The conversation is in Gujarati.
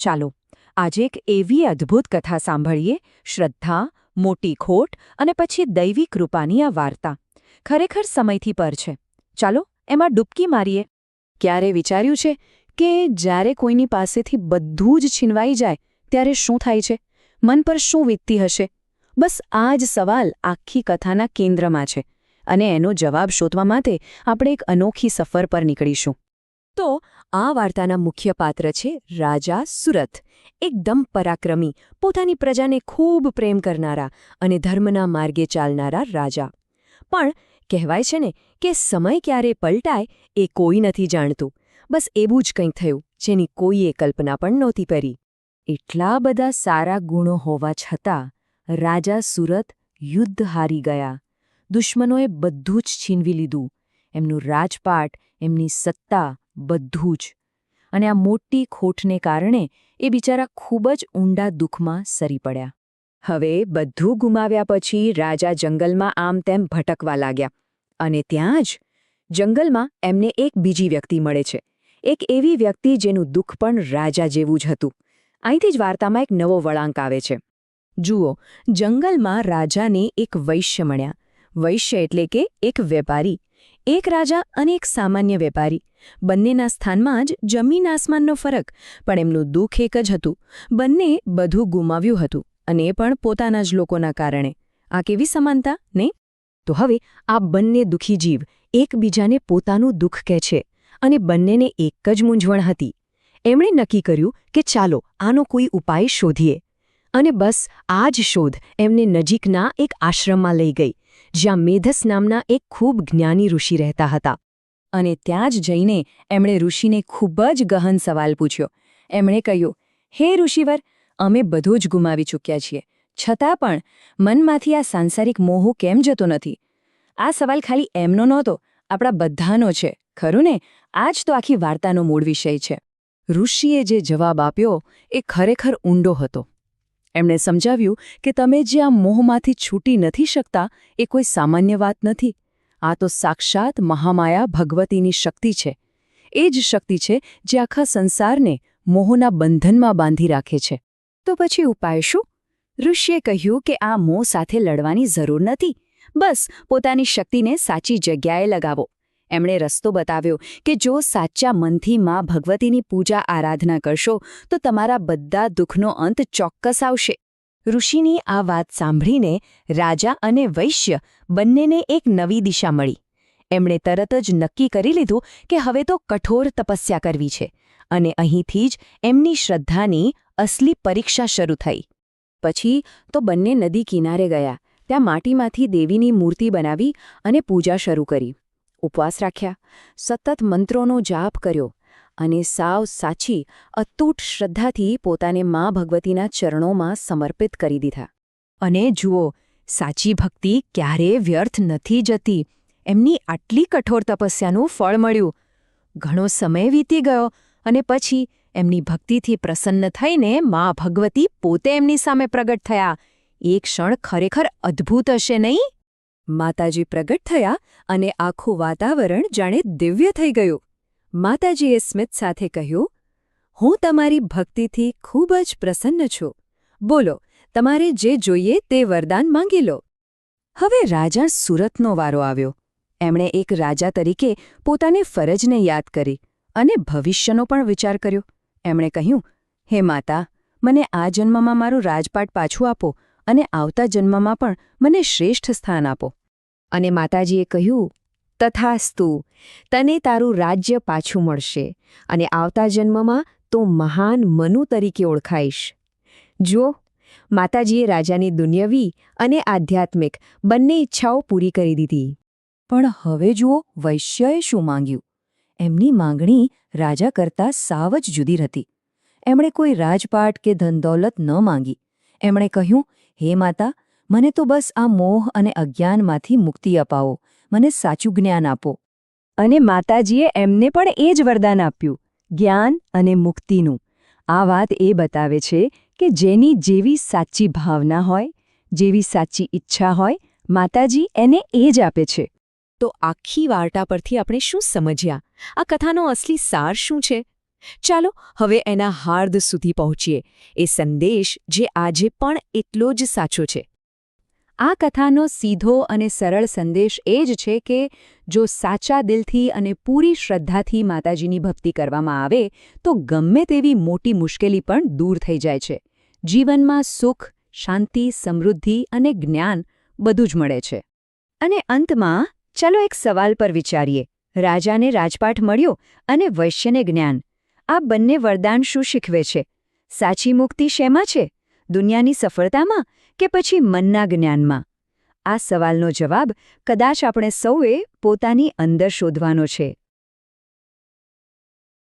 ચાલો આજે એક એવી અદ્ભુત કથા સાંભળીએ, શ્રદ્ધા, મોટી ખોટ અને પછી દૈવી કૃપાની આ વાર્તા ખરેખર સમયથી પર છે. ચાલો એમાં ડૂબકી મારીએ. ક્યારે વિચાર્યું છે કે જ્યારે કોઈની પાસેથી બધું જ છીનવાઈ જાય ત્યારે શું થાય છે? મન પર શું વીતતી હશે? બસ આ જ સવાલ આખી કથાના કેન્દ્રમાં છે અને એનો જવાબ શોધવા માટે આપણે એક અનોખી સફર પર નીકળીશું. તો આ વાર્તાના મુખ્ય પાત્ર છે રાજા સુરથ, એકદમ પરાક્રમી, પોતાની પ્રજાને ખૂબ પ્રેમ કરનારા અને ધર્મના માર્ગે ચાલનારા રાજા. પણ કહેવાય છે ને કે સમય ક્યારે પલટાય એ કોઈ નથી જાણતું. બસ એવું જ કંઈક થયું જેની કોઈએ કલ્પના પણ નહોતી કરી. એટલા બધા સારા ગુણો હોવા છતાં રાજા સુરત યુદ્ધ હારી ગયા. દુશ્મનોએ બધું જ છીનવી લીધું, એમનું રાજપાટ, એમની સત્તા, બધું જ. અને આ મોટી ખોટને કારણે એ બિચારા ખૂબ જ ઊંડા દુઃખમાં સરી પડ્યા. હવે બધું ગુમાવ્યા પછી રાજા જંગલમાં આમ તેમ ભટકવા લાગ્યા. અને ત્યાં જ જંગલમાં એમને એક બીજી વ્યક્તિ મળે છે, એક એવી વ્યક્તિ જેનું દુઃખ પણ રાજા જેવું જ હતું. અહીંથી જ વાર્તામાં એક નવો વળાંક આવે છે. જુઓ, જંગલમાં રાજાને એક વૈશ્ય મળ્યા. વૈશ્ય એટલે કે એક વેપારી. એક રાજા અને એક સામાન્ય વેપારી. બંનેના સ્થાનમાં જ જમીન આસમાનનો ફરક, પણ એમનું દુઃખ એક જ હતું. બંને બધું ગુમાવ્યું હતું, અને એ પણ પોતાના જ લોકોના કારણે. આ કેવી સમાનતા, નહીં? તો હવે આ બંને દુઃખી જીવ એકબીજાને પોતાનું દુઃખ કહે છે, અને બંનેને એક જ મૂંઝવણ હતી. એમણે નક્કી કર્યું કે ચાલો આનો કોઈ ઉપાય શોધીએ. અને બસ આ જ શોધ એમને નજીકના એક આશ્રમમાં લઈ ગઈ, જ્યાં મેધસ નામના એક ખૂબ જ્ઞાની ઋષિ રહેતા હતા. અને ત્યાં જ જઈને એમણે ઋષિને ખૂબ જ ગહન સવાલ પૂછ્યો. એમણે કહ્યું, હે ઋષિવર, અમે બધું જ ગુમાવી ચૂક્યા છીએ, છતાં પણ મનમાંથી આ સાંસારિક મોહ કેમ જતો નથી? આ સવાલ ખાલી એમનો નહોતો, આપણા બધાનો છે, ખરું ને? આ જ તો આખી વાર્તાનો મૂળ વિષય છે. ઋષિએ જે જવાબ આપ્યો એ ખરેખર ઊંડો હતો. એમણે સમજાવ્યું કે તમે જે આ મોહમાંથી છૂટી નથી શકતા એ કોઈ સામાન્ય વાત નથી. આ તો સાક્ષાત મહામાયા ભગવતીની શક્તિ છે. એ જ શક્તિ છે જે આખા સંસારને મોહના બંધનમાં બાંધી રાખે છે. તો પછી ઉપાય શું? ઋષિએ કહ્યું કે આ મોહ સાથે લડવાની જરૂર નથી. બસ પોતાની શક્તિને સાચી જગ્યાએ લગાવો. એમણે રસ્તો બતાવ્યો કે જો સાચા મનથી માં ભગવતીની પૂજા આરાધના કરશો તો તમારા બધા દુઃખનો અંત ચોક્કસ આવશે. ઋષિની આ વાત સાંભળીને રાજા અને વૈશ્ય બંનેને એક નવી દિશા મળી. એમણે તરત જ નક્કી કરી લીધું કે હવે તો કઠોર તપસ્યા કરવી છે, અને અહીંથી જ એમની શ્રદ્ધાની અસલી પરીક્ષા શરૂ થઈ. પછી તો બંને નદી કિનારે ગયા. ત્યાં માટીમાંથી દેવીની મૂર્તિ બનાવી અને પૂજા શરૂ કરી. ઉપવાસ રાખ્યા, સતત મંત્રોનો જાપ કર્યો અને સાવ સાચી અતૂટ શ્રદ્ધાથી પોતાને મા ભગવતીના ચરણોમાં સમર્પિત કરી દીધા. અને જુઓ, સાચી ભક્તિ ક્યારેય વ્યર્થ નથી જતી. એમની આટલી કઠોર તપસ્યાનું ફળ મળ્યું. ઘણો સમય વીતી ગયો અને પછી એમની ભક્તિથી પ્રસન્ન થઈને મા ભગવતી પોતે એમની સામે પ્રગટ થયા. એ ક્ષણ ખરેખર અદ્ભુત હશે, નહીં? માતાજી પ્રગટ થયા અને આખું વાતાવરણ જાણે દિવ્ય થઈ ગયું. માતાજીએ સ્મિત સાથે કહ્યું, હું તમારી ભક્તિથી ખૂબ જ પ્રસન્ન છું. બોલો, તમારે જે જોઈએ તે વરદાન માંગી લો. હવે રાજા સુરતનો વારો આવ્યો. એમણે એક રાજા તરીકે પોતાની ફરજને યાદ કરી અને ભવિષ્યનો પણ વિચાર કર્યો. એમણે કહ્યું, હે માતા, મને આ જન્મમાં મારું રાજપાટ પાછું આપો અને આવતા જન્મમાં પણ મને શ્રેષ્ઠ સ્થાન આપો. અને માતાજીએ કહ્યું, તથાસ્તુ, તને તારું રાજ્ય પાછું મળશે અને આવતા જન્મમાં તું મહાન મનુ તરીકે ઓળખાઈશ. જુઓ, માતાજીએ રાજાની દુન્યવી અને આધ્યાત્મિક બંને ઈચ્છાઓ પૂરી કરી દીધી. પણ હવે જુઓ, વૈશ્યએ શું માંગ્યું? એમની માંગણી રાજા કરતાં સાવ જ જુદી હતી. એમણે કોઈ રાજપાટ કે ધનદૌલત ન માંગી. એમણે કહ્યું, હે માતા, મને તો બસ આ મોહ અને અજ્ઞાનમાંથી મુક્તિ અપાવો, મને સાચું જ્ઞાન આપો. અને માતાજીએ એમને પણ એ જ વરદાન આપ્યું, જ્ઞાન અને મુક્તિનું. આ વાત એ બતાવે છે કે જેની જેવી સાચી ભાવના હોય, જેવી સાચી ઈચ્છા હોય, માતાજી એને એ જ આપે છે. તો આખી વાર્તા પરથી આપણે શું સમજ્યા? આ કથાનો અસલી સાર શું છે? ચાલો હવે એના હાર્દ સુધી પહોંચીએ, એ સંદેશ જે આજે પણ એટલો જ સાચો છે. આ કથાનો સીધો અને સરળ સંદેશ એ જ છે કે જો સાચા દિલથી અને પૂરી શ્રદ્ધાથી માતાજીની ભક્તિ કરવામાં આવે તો ગમે તેવી મોટી મુશ્કેલી પણ દૂર થઈ જાય છે. જીવનમાં સુખ, શાંતિ, સમૃદ્ધિ અને જ્ઞાન બધું જ મળે છે. અને અંતમાં ચાલો એક સવાલ પર વિચારીએ. રાજાને રાજપાઠ મળ્યો અને વૈશ્યને જ્ઞાન. આ બંને વરદાન શું શીખવે છે? સાચી મુક્તિ શેમાં છે? દુનિયાની સફળતામાં કે પછી મનના જ્ઞાનમાં? આ સવાલનો જવાબ કદાચ આપણે સૌએ પોતાની અંદર શોધવાનો છે.